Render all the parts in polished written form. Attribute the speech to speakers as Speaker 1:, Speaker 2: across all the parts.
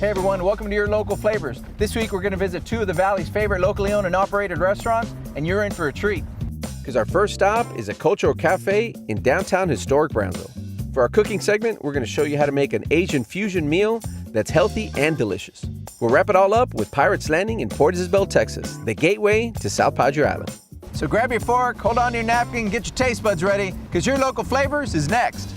Speaker 1: Hey everyone, welcome to Your Local Flavors. This week we're going to visit two of the Valley's favorite locally owned and operated restaurants, and you're in for a treat. Because our first stop is a cultural cafe in downtown historic Brownsville. For our cooking segment, we're going to show you how to make an Asian fusion meal that's healthy and delicious. We'll wrap it all up with Pirates Landing in Port Isabel, Texas, the gateway to South Padre Island. So grab your fork, hold on to your napkin, and get your taste buds ready, because Your Local Flavors is next.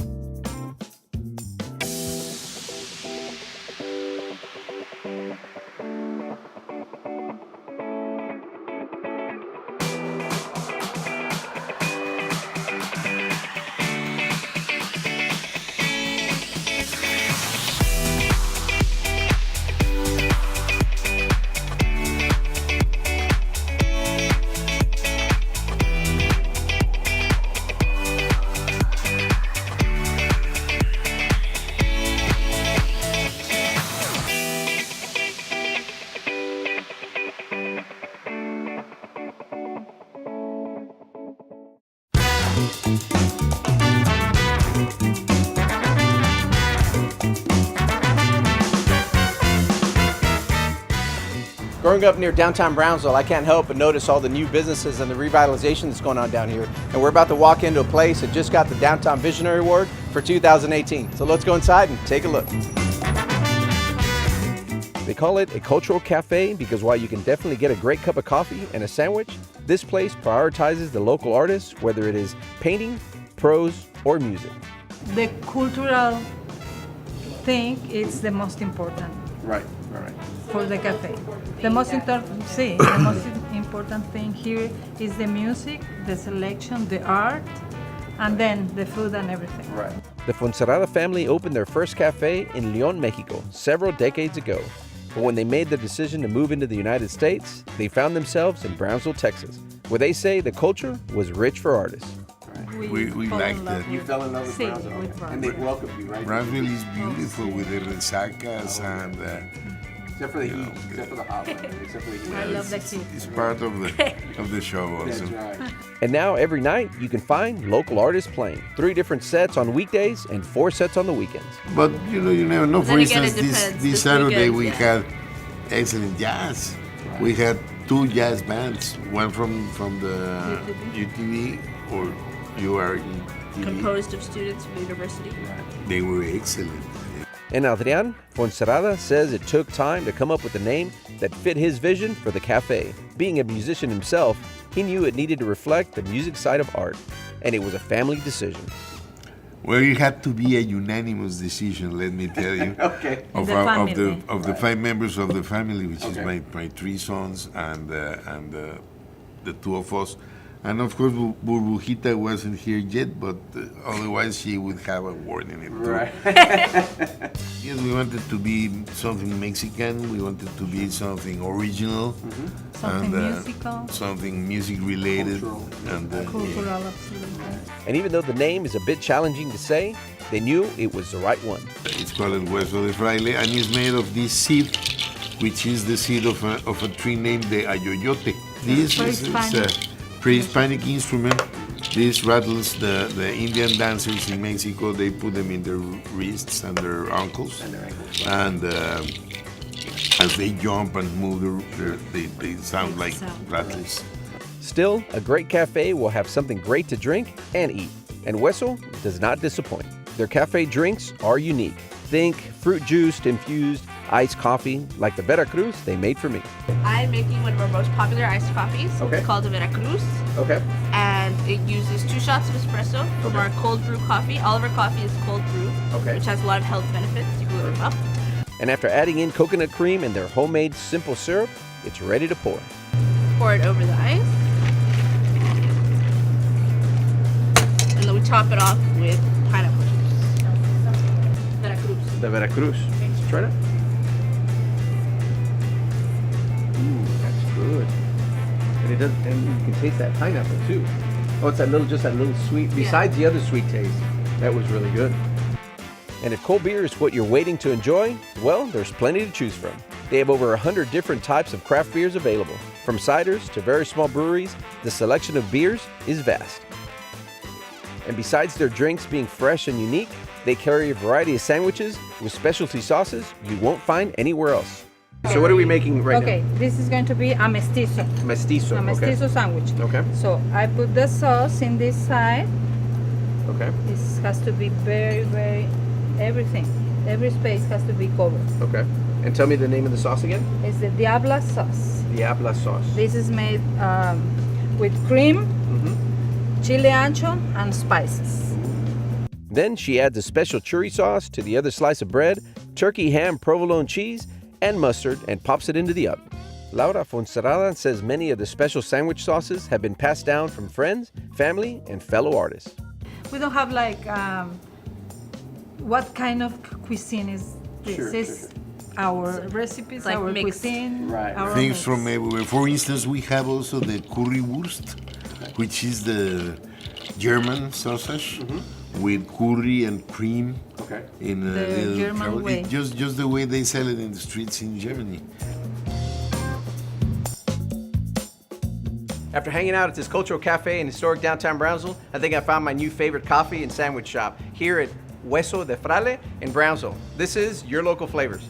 Speaker 1: Growing up near downtown Brownsville, I can't help but notice all the new businesses and the revitalization that's going on down here. And we're about to walk into a place that just got the Downtown Visionary Award for 2018. So let's go inside and take a look. They call it a cultural cafe because while you can definitely get a great cup of coffee and a sandwich, this place prioritizes the local artists, whether it is painting, prose, or music.
Speaker 2: The cultural thing is the most important.
Speaker 1: Right.
Speaker 2: For the cafe. The most important thing here is the music, the selection, the art, and then the food and everything.
Speaker 1: Right. The Fonserrada family opened their first cafe in León, Mexico, several decades ago. But when they made the decision to move into the United States, they found themselves in Brownsville, Texas, where they say the culture was rich for artists.
Speaker 3: We like that.
Speaker 1: You fell in love with Brownsville, and they welcomed you, right?
Speaker 3: Brownsville is beautiful with the resacas and
Speaker 1: Except for the heat, except for the hot weather, except for the heat.
Speaker 2: I love the heat.
Speaker 3: it's part of the show also.
Speaker 1: That's right. And now every night you can find local artists playing. 3 different sets on weekdays and 4 sets on the weekends.
Speaker 3: But you never know. For
Speaker 4: again,
Speaker 3: instance,
Speaker 4: it depends.
Speaker 3: this Saturday
Speaker 4: weekend,
Speaker 3: we
Speaker 4: yeah.
Speaker 3: had excellent jazz.
Speaker 1: Right.
Speaker 3: We had 2 jazz bands, one from the UTV or URTV.
Speaker 4: Composed of students from the university.
Speaker 3: They were excellent.
Speaker 1: And Adrián Fonserrada says it took time to come up with a name that fit his vision for the cafe. Being a musician himself, he knew it needed to reflect the music side of art, and it was a family decision.
Speaker 3: Well, it had to be a unanimous decision, let me tell you.
Speaker 1: Okay.
Speaker 3: Of the 5 members of the family, which is
Speaker 1: Okay.
Speaker 3: my 3 sons and the 2 of us. And of course, Burbujita wasn't here yet, but otherwise she would have a word in it too.
Speaker 1: Right.
Speaker 3: Yes, we wanted to be something Mexican. We wanted to be something original.
Speaker 2: Something
Speaker 3: and,
Speaker 2: musical.
Speaker 3: Something music related.
Speaker 1: Cultural.
Speaker 3: And
Speaker 2: Cultural, absolutely.
Speaker 1: And even though the name is a bit challenging to say, they knew it was the right one.
Speaker 3: it's called Hueso de Fraile, and it's made of this seed, which is the seed of a tree named the ayoyote. This is a pre-Hispanic instrument. This rattles the Indian dancers in Mexico. They put them in their wrists and their ankles. And as they jump and move, they sound like rattles.
Speaker 1: Still, a great cafe will have something great to drink and eat. And Hueso does not disappoint. Their cafe drinks are unique. Think fruit juice infused iced coffee like the Veracruz they made for me.
Speaker 4: I'm making one of our most popular iced coffees.
Speaker 1: Okay.
Speaker 4: It's called the Veracruz,
Speaker 1: Okay.
Speaker 4: and it uses 2 shots of espresso from our cold brew coffee. All of our coffee is cold brew,
Speaker 1: Okay.
Speaker 4: which has a lot of health benefits. You can look them up.
Speaker 1: And after adding in coconut cream and their homemade simple syrup, it's ready to pour.
Speaker 4: Pour it over the ice, and then we top it off with pineapple juice. Veracruz.
Speaker 1: The Veracruz. Try it. Ooh, that's good. And it does, and you can taste that pineapple too. Oh, it's just that little sweet. Besides the other sweet taste, that was really good. And if cold beer is what you're waiting to enjoy, well, there's plenty to choose from. They have over 100 different types of craft beers available. From ciders to very small breweries, the selection of beers is vast. And besides their drinks being fresh and unique, They carry a variety of sandwiches with specialty sauces you won't find anywhere else. So what are we making right
Speaker 2: Okay, this is going to be a mestizo.
Speaker 1: now? Mestizo.
Speaker 2: A mestizo sandwich.
Speaker 1: Okay.
Speaker 2: So I put the sauce in this side.
Speaker 1: Okay.
Speaker 2: This has to be very, everything. Every space has to be covered.
Speaker 1: Okay. And tell me the name of the sauce again?
Speaker 2: It's the Diabla sauce.
Speaker 1: Diabla sauce.
Speaker 2: This is made with cream,
Speaker 1: Mm-hmm.
Speaker 2: chile ancho, and spices.
Speaker 1: Then she adds a special churri sauce to the other slice of bread, turkey ham provolone cheese, and mustard, and pops it into the oven. Laura Fonserrada says many of the special sandwich sauces have been passed down from friends, family, and fellow artists.
Speaker 2: We don't have like what kind of cuisine is this? Is our recipes,
Speaker 4: Like
Speaker 2: our
Speaker 4: mix.
Speaker 2: cuisine,
Speaker 1: Right.
Speaker 2: our
Speaker 3: Things
Speaker 2: mix.
Speaker 3: from everywhere. For instance, we have also the currywurst, which is the German sausage with curry and cream.
Speaker 1: Okay.
Speaker 3: In a
Speaker 2: The
Speaker 3: little
Speaker 2: German
Speaker 3: travel-
Speaker 2: way.
Speaker 3: just the way they sell it in the streets in Germany.
Speaker 1: After hanging out at this cultural cafe in historic downtown Brownsville, I think I found my new favorite coffee and sandwich shop here at Hueso de Fraile in Brownsville. This is Your Local Flavors.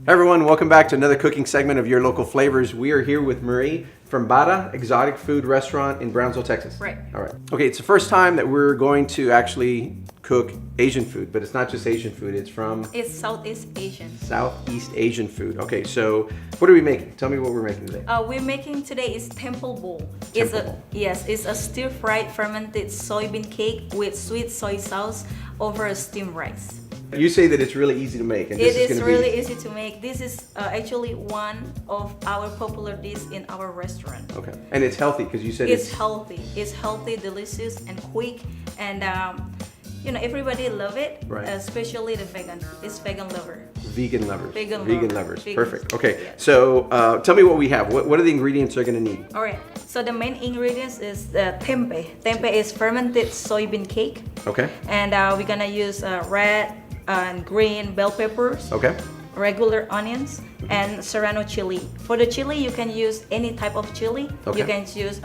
Speaker 1: Hi everyone, welcome back to another cooking segment of Your Local Flavors. We are here with Marie from Bada Exotic Food Restaurant in Brownsville, Texas.
Speaker 4: Right.
Speaker 1: All right. Okay, it's the first time that we're going to actually cook Asian food, but it's not just Asian food, it's from
Speaker 4: It's Southeast Asian.
Speaker 1: Southeast Asian food. Okay, so what are we making? Tell me what we're making today.
Speaker 4: We're making today is temple bowl.
Speaker 1: Temple bowl.
Speaker 4: It's a stir-fried fermented soybean cake with sweet soy sauce over a steamed rice.
Speaker 1: You say that it's really easy to make, and this
Speaker 4: It is
Speaker 1: gonna
Speaker 4: really
Speaker 1: be...
Speaker 4: easy to make. This is actually one of our popular dishes in our restaurant.
Speaker 1: Okay, and it's healthy because you said
Speaker 4: It's healthy. It's healthy, delicious, and quick. And everybody love it,
Speaker 1: Right.
Speaker 4: especially the vegan. It's vegan lover.
Speaker 1: vegan lovers.
Speaker 4: Vegan
Speaker 1: lovers.
Speaker 4: Vegan.
Speaker 1: Perfect. Okay,
Speaker 4: Yes.
Speaker 1: so tell me what we have. What are the ingredients they're gonna need?
Speaker 4: All right. So the main ingredients is tempeh. Tempeh is fermented soybean cake,
Speaker 1: Okay.
Speaker 4: and we're gonna use red and green bell peppers,
Speaker 1: Okay.
Speaker 4: regular onions, and serrano chili. For the chili, you can use any type of chili.
Speaker 1: Okay.
Speaker 4: You can use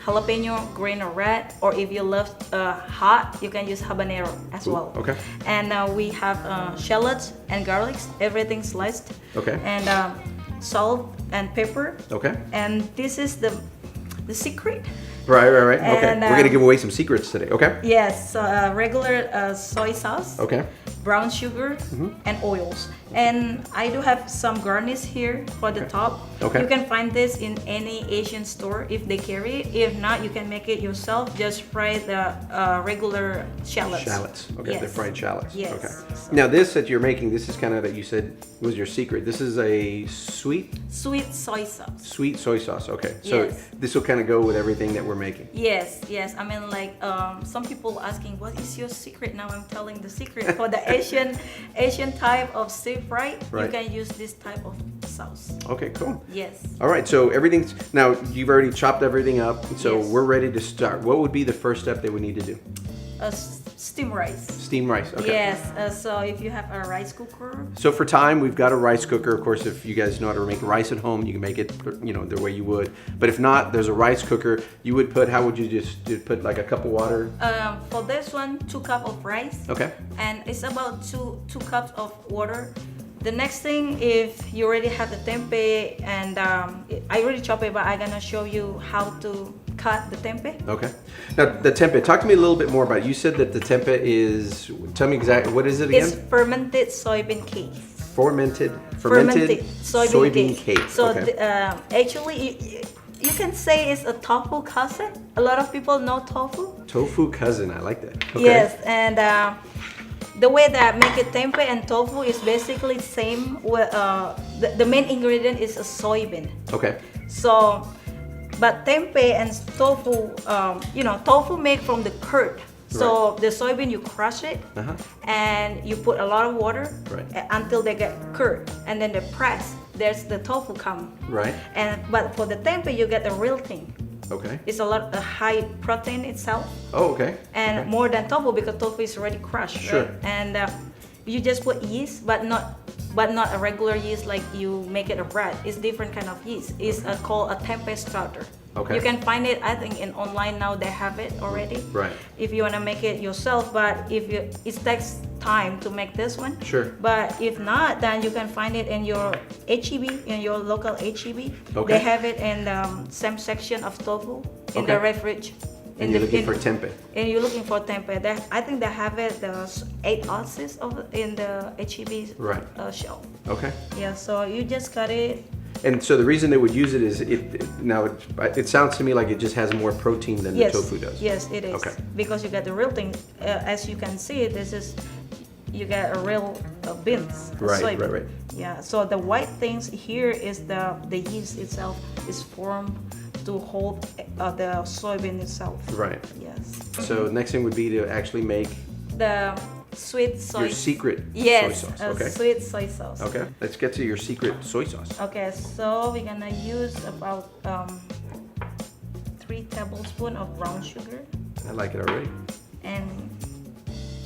Speaker 4: jalapeno, green or red, or if you love hot, you can use habanero as well.
Speaker 1: okay.
Speaker 4: And we have shallots and garlics, everything sliced.
Speaker 1: Okay.
Speaker 4: And salt and pepper.
Speaker 1: Okay.
Speaker 4: And this is the secret.
Speaker 1: Right. Okay.
Speaker 4: And,
Speaker 1: We're gonna give away some secrets today. Okay.
Speaker 4: Yes, regular soy sauce,
Speaker 1: Okay.
Speaker 4: brown sugar, and oils. And I do have some garnish here for the top.
Speaker 1: Okay.
Speaker 4: You can find this in any Asian store if they carry it. If not, you can make it yourself. Just fry the regular shallots.
Speaker 1: Shallots. Okay.
Speaker 4: Yes.
Speaker 1: They're fried shallots.
Speaker 4: Yes.
Speaker 1: Okay. Now this that you're making, this is kind of that you said was your secret. This is a sweet
Speaker 4: Sweet soy sauce.
Speaker 1: soy sauce. Okay. So
Speaker 4: Yes.
Speaker 1: this will kind of go with everything that we're making.
Speaker 4: Yes. I mean, like some people asking, "What is your secret?" Now I'm telling the secret for the Asian type of stir fry.
Speaker 1: Right.
Speaker 4: You can use this type of sauce.
Speaker 1: Okay. Cool.
Speaker 4: Yes.
Speaker 1: All right, so everything's now you've already chopped everything up, so
Speaker 4: Yes.
Speaker 1: we're ready to start. What would be the first step they would need to do?
Speaker 4: Steam rice.
Speaker 1: Steam rice. Okay.
Speaker 4: Yes. So if you have a rice cooker,
Speaker 1: So for time, we've got a rice cooker. Of course, if you guys know how to make rice at home, you can make it, the way you would. But if not, there's a rice cooker. You would put. How would you just put like a cup of water?
Speaker 4: for this one, 2 cups of rice.
Speaker 1: Okay.
Speaker 4: And it's about two cups of water. The next thing, if you already have the tempeh, and I already chop it, but I'm gonna show you how to cut the tempeh.
Speaker 1: Okay. Now the tempeh. Talk to me a little bit more about it. You said that the tempeh is. Tell me exactly what is it again?
Speaker 4: It's fermented soybean cake.
Speaker 1: Fermented
Speaker 4: soybean
Speaker 1: cake.
Speaker 4: So
Speaker 1: Okay.
Speaker 4: actually, you can say it's a tofu cousin. A lot of people know tofu.
Speaker 1: Tofu cousin. I like that. Okay.
Speaker 4: Yes, and the way that I make it tempeh and tofu is basically same. With, the main ingredient is a soybean.
Speaker 1: Okay.
Speaker 4: So, but tempeh and tofu, tofu made from the curd. So the soybean, you crush it, and you put a lot of water until they get curd, and then they press. There's the tofu come.
Speaker 1: Right.
Speaker 4: But for the tempeh, you get the real thing.
Speaker 1: Okay.
Speaker 4: It's a lot of high protein itself,
Speaker 1: Oh, okay.
Speaker 4: and more than tofu because tofu is already crushed.
Speaker 1: Sure.
Speaker 4: Right? And you just put yeast, but not a regular yeast like you make it a bread. It's different kind of yeast. It's called a tempeh starter.
Speaker 1: Okay.
Speaker 4: You can find it, I think, in online now. They have it already.
Speaker 1: Right.
Speaker 4: If you want to make it yourself, but it takes time to make this one.
Speaker 1: Sure.
Speaker 4: But if not, then you can find it in your HEB, in your local HEB.
Speaker 1: Okay.
Speaker 4: They have it in the same section of tofu in the
Speaker 1: Okay.
Speaker 4: fridge.
Speaker 1: And you're looking for tempeh.
Speaker 4: And you're looking for tempeh. I think they have it the 8 ounces in the HEB
Speaker 1: Right.
Speaker 4: shelf.
Speaker 1: Okay.
Speaker 4: Yeah, so you just cut it.
Speaker 1: And so the reason they would use it is it sounds to me like it just has more protein than
Speaker 4: Yes.
Speaker 1: the tofu does.
Speaker 4: Yes, it is.
Speaker 1: Okay.
Speaker 4: Because you get the real thing. As you can see, you get a real beans.
Speaker 1: Right,
Speaker 4: soybean.
Speaker 1: right.
Speaker 4: Yeah. So the white things here is the yeast itself is formed to hold the soybean itself.
Speaker 1: Right.
Speaker 4: Yes.
Speaker 1: So next thing would be to actually make
Speaker 4: The sweet soy.
Speaker 1: your secret
Speaker 4: Yes,
Speaker 1: soy sauce. Okay.
Speaker 4: sweet soy sauce.
Speaker 1: Okay. Let's get to your secret soy sauce.
Speaker 4: Okay, so we're gonna use about 3 tablespoons of brown sugar
Speaker 1: I like it already.
Speaker 4: and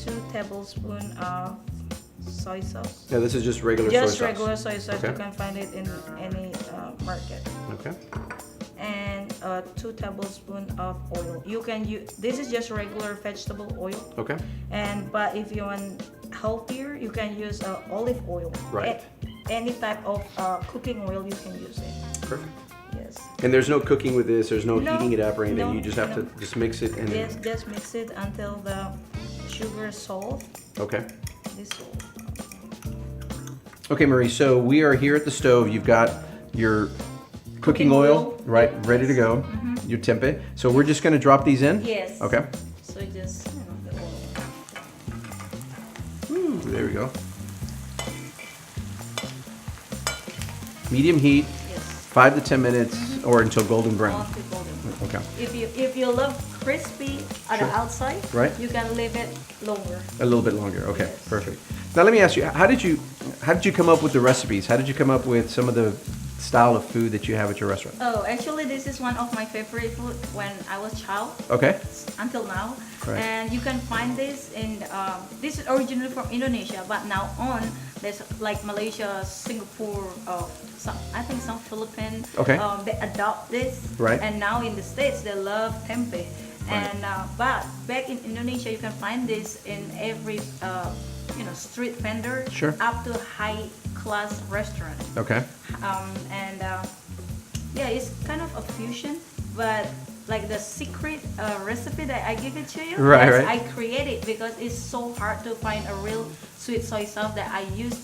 Speaker 4: 2 tablespoons of soy sauce.
Speaker 1: Now this is just regular
Speaker 4: Just
Speaker 1: soy sauce.
Speaker 4: regular soy sauce.
Speaker 1: Okay.
Speaker 4: You can find it in any market.
Speaker 1: Okay.
Speaker 4: And 2 tablespoons of oil. You can use this is just regular vegetable oil.
Speaker 1: Okay.
Speaker 4: But if you want healthier, you can use olive oil.
Speaker 1: Right.
Speaker 4: Any type of cooking oil, you can use it.
Speaker 1: Perfect.
Speaker 4: Yes.
Speaker 1: And there's no cooking with this. There's no
Speaker 4: No,
Speaker 1: heating it up or anything.
Speaker 4: no,
Speaker 1: You just have
Speaker 4: no.
Speaker 1: to just mix it and then.
Speaker 4: Yes, just mix it until the sugar is soft.
Speaker 1: Okay.
Speaker 4: Dissolve.
Speaker 1: Okay, Marie. So we are here at the stove. You've got your cooking oil, right, ready to go. Your tempeh. So we're just going to drop these in.
Speaker 4: Yes.
Speaker 1: Okay.
Speaker 4: So just the oil.
Speaker 1: Ooh, there we go. Medium heat,
Speaker 4: Yes.
Speaker 1: 5 to 10 minutes, or until golden brown.
Speaker 4: Onto golden.
Speaker 1: Okay.
Speaker 4: If you love crispy on the outside,
Speaker 1: Right.
Speaker 4: you can leave it longer.
Speaker 1: A little bit longer. Okay,
Speaker 4: Yes.
Speaker 1: perfect. Now let me ask you, how did you come up with the recipes? How did you come up with some of the style of food that you have at your restaurant?
Speaker 4: Oh, actually, this is one of my favorite food when I was child
Speaker 1: Okay.
Speaker 4: until now.
Speaker 1: Right.
Speaker 4: And you can find this in this is originally from Indonesia, but now on there's like Malaysia, Singapore, I think some Philippines.
Speaker 1: Okay.
Speaker 4: They adopt this.
Speaker 1: Right.
Speaker 4: And now in the States they love tempeh.
Speaker 1: Right.
Speaker 4: And but back in Indonesia you can find this in every street vendor.
Speaker 1: Sure.
Speaker 4: Up to high class restaurant.
Speaker 1: Okay.
Speaker 4: Yeah, it's kind of a fusion, but like the secret recipe that I give it to you,
Speaker 1: Right,
Speaker 4: yes,
Speaker 1: right.
Speaker 4: I created because it's so hard to find a real sweet soy sauce that I used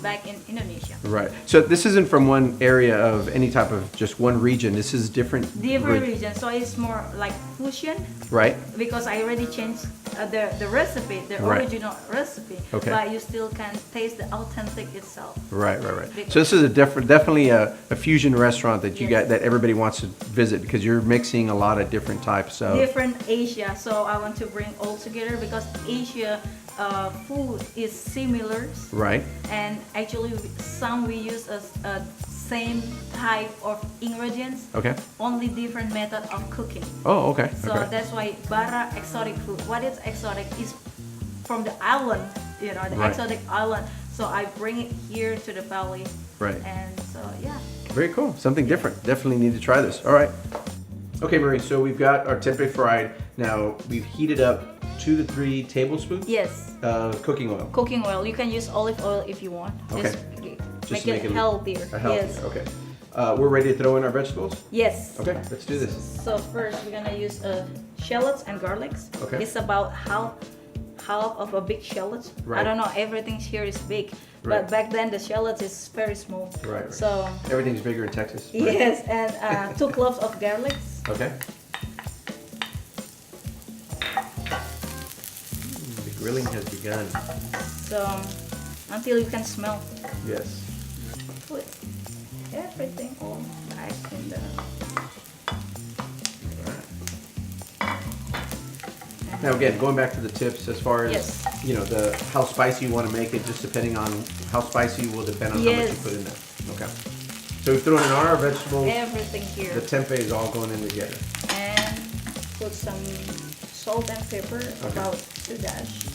Speaker 4: back in Indonesia.
Speaker 1: Right. So this isn't from one area of any type of just one region. This is different.
Speaker 4: Different region, so it's more like fusion
Speaker 1: Right.
Speaker 4: because I already changed the recipe, the
Speaker 1: Right.
Speaker 4: original recipe,
Speaker 1: Okay.
Speaker 4: but you still can taste the authentic itself.
Speaker 1: Right. So this is definitely a fusion restaurant that you
Speaker 4: Yes.
Speaker 1: got that everybody wants to visit because you're mixing a lot of different types of.
Speaker 4: Different Asia, so I want to bring all together because Asia food is similar,
Speaker 1: Right.
Speaker 4: and actually some we use a same type of ingredients,
Speaker 1: Okay.
Speaker 4: only different method of cooking.
Speaker 1: Oh, okay.
Speaker 4: So
Speaker 1: Okay.
Speaker 4: that's why bara exotic food. What is exotic is from the island, the
Speaker 1: Right.
Speaker 4: exotic island. So I bring it here to the valley.
Speaker 1: Right.
Speaker 4: And so yeah.
Speaker 1: Very cool. Something different. Definitely need to try this. All right. Okay, Marie. So we've got our tempeh fried. Now we've heated up 2 to 3 tablespoons
Speaker 4: Yes.
Speaker 1: cooking oil.
Speaker 4: Cooking oil. You can use olive oil if you want.
Speaker 1: Okay.
Speaker 4: Make it healthier.
Speaker 1: Healthier.
Speaker 4: Yes.
Speaker 1: Okay. We're ready to throw in our vegetables.
Speaker 4: Yes.
Speaker 1: Okay. Let's do this.
Speaker 4: So first we're gonna use shallots and garlics.
Speaker 1: Okay.
Speaker 4: It's about half of a big shallot.
Speaker 1: Right.
Speaker 4: I don't know, everything here is big,
Speaker 1: Right.
Speaker 4: but back then the shallot is very small.
Speaker 1: Right.
Speaker 4: So
Speaker 1: Everything's bigger in Texas. Right.
Speaker 4: yes, and 2 cloves of garlic.
Speaker 1: Okay. The grilling has begun.
Speaker 4: So until you can smell.
Speaker 1: Yes.
Speaker 4: Put everything all back in the.
Speaker 1: Now again, going back to the tips as far as
Speaker 4: Yes.
Speaker 1: how spicy you want to make it, just depending on how spicy will depend on how much you
Speaker 4: Yes.
Speaker 1: put in there. Okay. So we've thrown in all our vegetables.
Speaker 4: Everything here.
Speaker 1: The tempeh is all going in together.
Speaker 4: And put some salt and pepper, about 2 dash.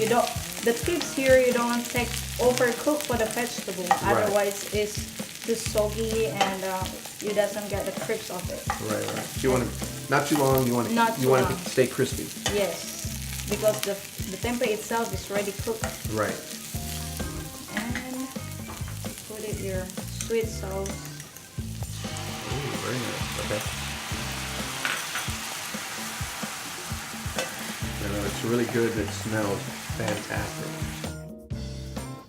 Speaker 4: You don't. The tips here, you don't want to overcook for the vegetable. Otherwise, it's too soggy and you doesn't get the crisp of it.
Speaker 1: Right. You want to not too long. You want it to stay crispy.
Speaker 4: Yes, because the tempeh itself is already cooked.
Speaker 1: Right.
Speaker 4: And you put it your sweet sauce.
Speaker 1: Ooh, very nice. Okay. It's really good. It smells fantastic.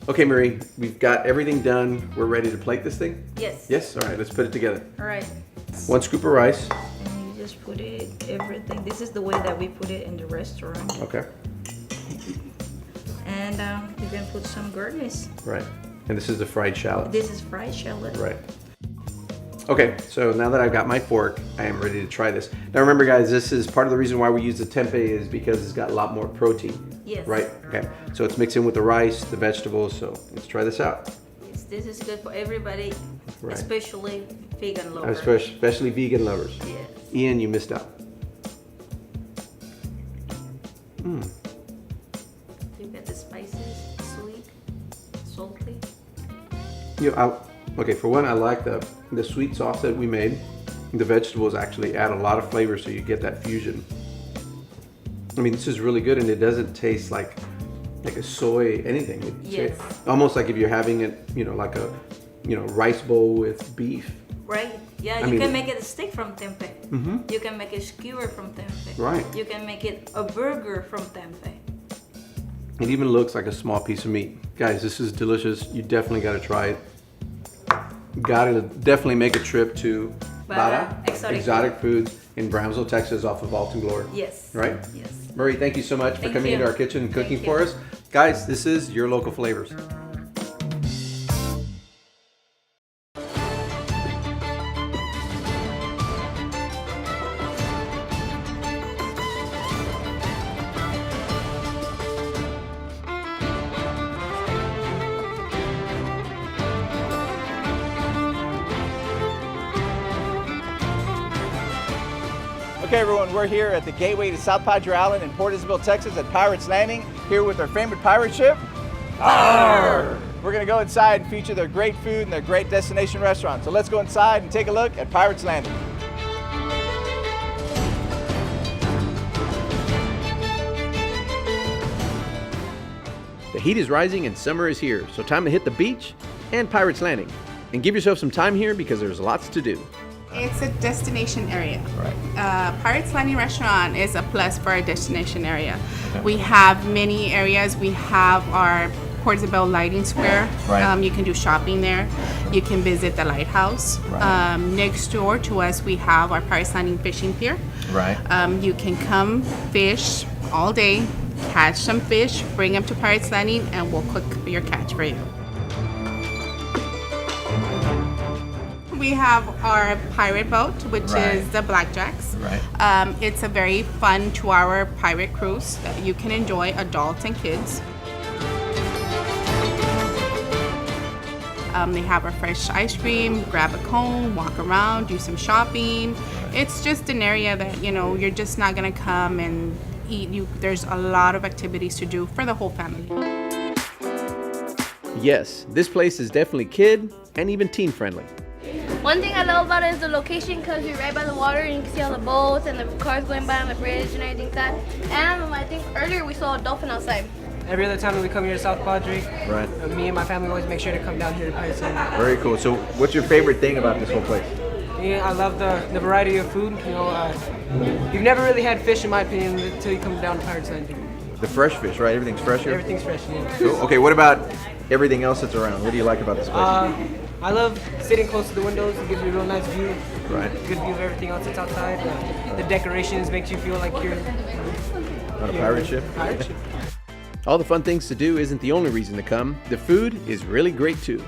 Speaker 1: Okay, Marie, we've got everything done. We're ready to plate this thing?
Speaker 4: Yes.
Speaker 1: Yes? All right, let's put it together.
Speaker 4: All right.
Speaker 1: 1 scoop of rice.
Speaker 4: And you just put it, everything. This is the way that we put it in the restaurant.
Speaker 1: Okay.
Speaker 4: And you can put some garnish.
Speaker 1: Right. And this is the fried shallot.
Speaker 4: This is fried shallot.
Speaker 1: Right. Okay, so now that I've got my fork, I am ready to try this. Now remember guys, this is part of the reason why we use the tempeh is because it's got a lot more protein.
Speaker 4: Yes.
Speaker 1: Right? Okay. So it's mixed in with the rice, the vegetables, so let's try this out.
Speaker 4: Yes, this is good for everybody,
Speaker 1: Right.
Speaker 4: especially vegan lovers.
Speaker 1: Especially vegan lovers.
Speaker 4: Yes.
Speaker 1: Ian, you missed out.
Speaker 4: You get the spices, sweet, salty.
Speaker 1: Okay, for one, I like the sweet sauce that we made. The vegetables actually add a lot of flavor, so you get that fusion. I mean, this is really good, and it doesn't taste like a soy anything. It
Speaker 4: Yes.
Speaker 1: almost like if you're having it, like a, rice bowl with beef.
Speaker 4: Right? Yeah,
Speaker 1: I
Speaker 4: you
Speaker 1: mean,
Speaker 4: can make it a steak from tempeh.
Speaker 1: Mhm.
Speaker 4: You can make a skewer from tempeh.
Speaker 1: Right.
Speaker 4: You can make it a burger from tempeh.
Speaker 1: It even looks like a small piece of meat. Guys, this is delicious. You definitely got to try it. Got to definitely make a trip to
Speaker 4: Bara Exotic
Speaker 1: Foods in Brownsville, Texas, off of Alton Glory.
Speaker 4: Yes.
Speaker 1: Right?
Speaker 4: Yes.
Speaker 1: Murray, thank you so much for
Speaker 4: Thank
Speaker 1: coming
Speaker 4: you.
Speaker 1: into our kitchen and cooking
Speaker 4: Thank
Speaker 1: for
Speaker 4: you.
Speaker 1: us. Guys, this is Your Local Flavors. Okay, everyone, we're here at the gateway to South Padre Island in Port Isabel, Texas at Pirates Landing, here with our favorite pirate ship. Arr! We're gonna go inside and feature their great food and their great destination restaurant. So let's go inside and take a look at Pirates Landing. The heat is rising and summer is here, so time to hit the beach and Pirates Landing. And give yourself some time here because there's lots to do.
Speaker 5: It's a destination area.
Speaker 1: Right.
Speaker 5: Pirates Landing Restaurant is a plus for our destination area. We have many areas. We have our Port Isabel Lighting Square.
Speaker 1: Right.
Speaker 5: You can do shopping there. You can visit the lighthouse.
Speaker 1: Right.
Speaker 5: Next door to us, we have our Pirates Landing Fishing Pier.
Speaker 1: Right.
Speaker 5: You can come fish all day, catch some fish, bring them to Pirates Landing, and we'll cook your catch for you. We have our pirate boat, which
Speaker 1: Right.
Speaker 5: is the Blackjacks.
Speaker 1: Right.
Speaker 5: It's a very fun 2-hour pirate cruise that you can enjoy, adults and kids. They have our fresh ice cream, grab a cone, walk around, do some shopping. It's just an area that, you're just not gonna come and eat. There's a lot of activities to do for the whole family.
Speaker 1: Yes, this place is definitely kid and even teen friendly.
Speaker 6: One thing I love about it is the location because you're right by the water and you can see all the boats and the cars going by on the bridge and everything like that. And I think earlier we saw a dolphin outside.
Speaker 7: Every other time that we come here to South Padre,
Speaker 1: Right.
Speaker 7: me and my family always make sure to come down here to Pirates Landing.
Speaker 1: Very cool. So what's your favorite thing about this whole place?
Speaker 7: Yeah, I love the variety of food. You've never really had fish, in my opinion, until you come down to Pirates Landing.
Speaker 1: The fresh fish, right? Everything's fresh here?
Speaker 7: Everything's fresh. Yeah.
Speaker 1: Cool. Okay, what about everything else that's around? What do you like about this place?
Speaker 7: I love sitting close to the windows. It gives you a real nice view.
Speaker 1: Right.
Speaker 7: Good view of everything else that's outside. The decorations makes you feel like you're
Speaker 1: On a pirate ship?
Speaker 7: pirate ship.
Speaker 1: All the fun things to do isn't the only reason to come. The food is really great too.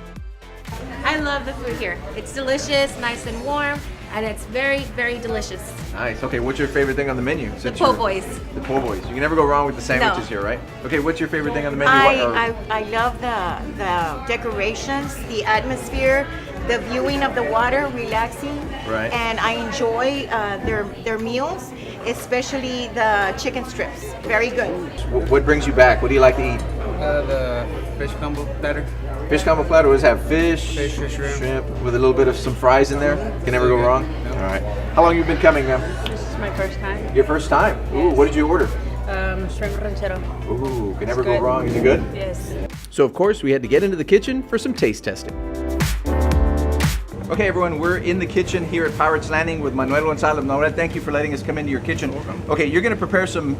Speaker 8: I love the food here. It's delicious, nice and warm, and it's very, very delicious.
Speaker 1: Nice. Okay, what's your favorite thing on the menu?
Speaker 8: The po' boys.
Speaker 1: The po' boys. You can never go wrong with the sandwiches
Speaker 8: No.
Speaker 1: here, right? Okay, what's your favorite thing on the menu?
Speaker 9: I love the decorations, the atmosphere, the viewing of the water, relaxing.
Speaker 1: Right.
Speaker 9: And I enjoy their meals, especially the chicken strips. Very good.
Speaker 1: What brings you back? What do you like to eat?
Speaker 10: The fish combo platter.
Speaker 1: Fish combo platter. What does it have? Fish,
Speaker 10: Shrimp.
Speaker 1: with a little bit of some fries in there. Can never go wrong. All right. How long you been coming, ma'am?
Speaker 11: This is my first time.
Speaker 1: Your first time. Ooh, what did you order?
Speaker 11: Shrimp ranchero.
Speaker 1: Ooh, can never go wrong. Is it good?
Speaker 11: Yes.
Speaker 1: So of course we had to get into the kitchen for some taste testing. Okay, everyone, we're in the kitchen here at Pirates Landing with Manuel Gonzalez. Manuel, thank you for letting us come into your kitchen. Okay, you're going to prepare some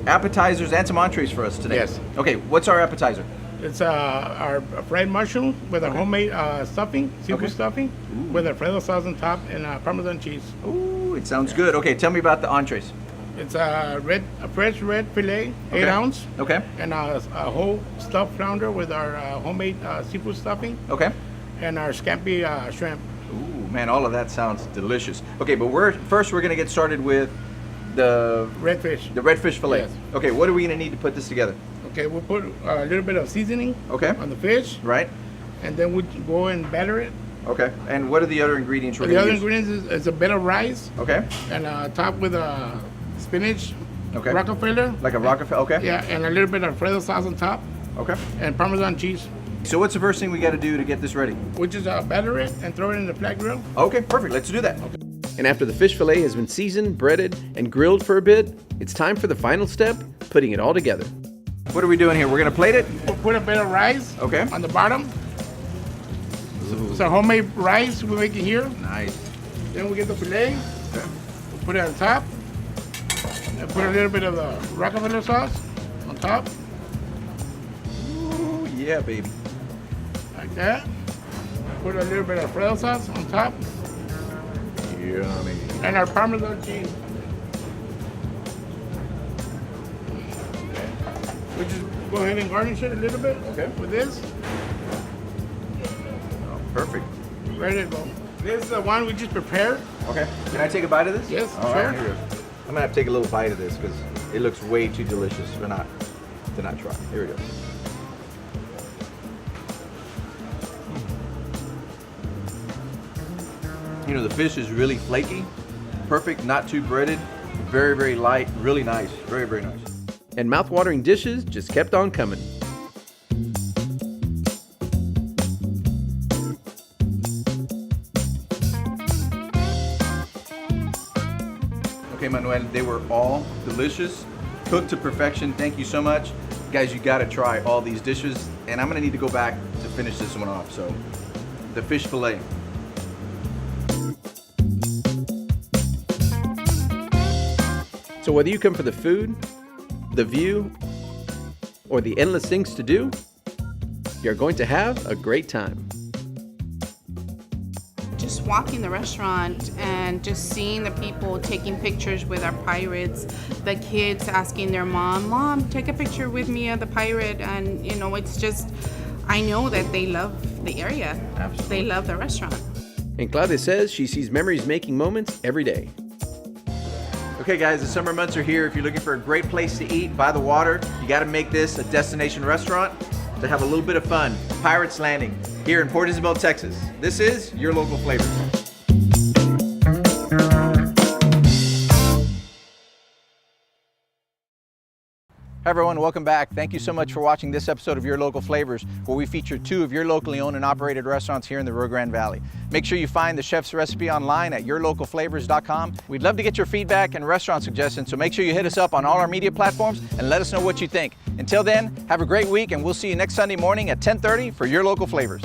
Speaker 1: appetizers and some entrees for us today.
Speaker 12: Yes.
Speaker 1: Okay, what's our appetizer?
Speaker 12: It's our fried mushroom with a homemade stuffing, seafood stuffing, with Alfredo sauce on top and Parmesan cheese.
Speaker 1: Ooh, it sounds good. Okay, tell me about the entrees.
Speaker 12: It's a fresh red filet, 8 ounce.
Speaker 1: Okay.
Speaker 12: And a whole stuffed flounder with our homemade seafood stuffing.
Speaker 1: Okay.
Speaker 12: And our scampi shrimp.
Speaker 1: Ooh, man, all of that sounds delicious. Okay, but first we're going to get started with the
Speaker 12: redfish.
Speaker 1: The redfish fillet.
Speaker 12: Yes.
Speaker 1: Okay, what are we going to need to put this together?
Speaker 12: Okay, we'll put a little bit of seasoning on the fish.
Speaker 1: Right.
Speaker 12: And then we'll go and batter it.
Speaker 1: Okay. And what are the other ingredients we're
Speaker 12: The
Speaker 1: going
Speaker 12: other
Speaker 1: to use?
Speaker 12: ingredients is a bit of rice.
Speaker 1: Okay.
Speaker 12: And top with spinach.
Speaker 1: Okay.
Speaker 12: Rockefeller.
Speaker 1: Like a Rockefeller, okay.
Speaker 12: Yeah, and a little bit of Alfredo sauce on top.
Speaker 1: Okay.
Speaker 12: And Parmesan cheese.
Speaker 1: So what's the first thing we got to do to get this ready?
Speaker 12: We just batter it and throw it in the flat grill.
Speaker 1: Okay, perfect. Let's do that. Okay. And after the fish fillet has been seasoned, breaded, and grilled for a bit, it's time for the final step, putting it all together. What are we doing here? We're going to plate it?
Speaker 12: We'll put a bit of rice on the bottom. So homemade rice we're making here.
Speaker 1: Nice.
Speaker 12: Then we get the filet. Okay. We'll put it on top. And put a little bit of the Rockefeller sauce on top.
Speaker 1: Ooh, yeah, baby.
Speaker 12: Like that. Put a little bit of Alfredo sauce on top.
Speaker 1: Yummy.
Speaker 12: And our Parmesan cheese. We just go ahead and garnish it a little bit with this.
Speaker 1: Oh, perfect.
Speaker 12: Ready to go. This is the one we just prepared.
Speaker 1: Okay. Can I take a bite of this?
Speaker 12: Yes,
Speaker 1: all
Speaker 12: sure.
Speaker 1: Right, here we go. I'm gonna have to take a little bite of this because it looks way too delicious to not try. Here we go. You know, the fish is really flaky, perfect, not too breaded, very, very light, really nice, very, very nice. And mouth-watering dishes just kept on coming. Okay, Manuel, they were all delicious, cooked to perfection. Thank you so much. Guys, you gotta try all these dishes, and I'm gonna need to go back to finish this one off. So, the fish fillet. So whether you come for the food, the view, or the endless things to do, you're going to have a great time.
Speaker 5: Just walking the restaurant and just seeing the people taking pictures with our pirates, the kids asking their mom, take a picture with me of the pirate, and you know, it's just, I know that they love the area. Absolutely. They love the restaurant.
Speaker 1: And Claudia says she sees memories making moments every day. Okay guys, the summer months are here. If you're looking for a great place to eat by the water, you gotta make this a destination restaurant to have a little bit of fun. Pirates Landing, here in Port Isabel, Texas. This is Your Local Flavors. Hi everyone, welcome back. Thank you so much for watching this episode of Your Local Flavors, where we feature 2 of your locally owned and operated restaurants here in the Rio Grande Valley. Make sure you find the chef's recipe online at yourlocalflavors.com. We'd love to get your feedback and restaurant suggestions, so make sure you hit us up on all our media platforms and let us know what you think. Until then, have a great week, and we'll see you next Sunday morning at 10:30 for Your Local Flavors.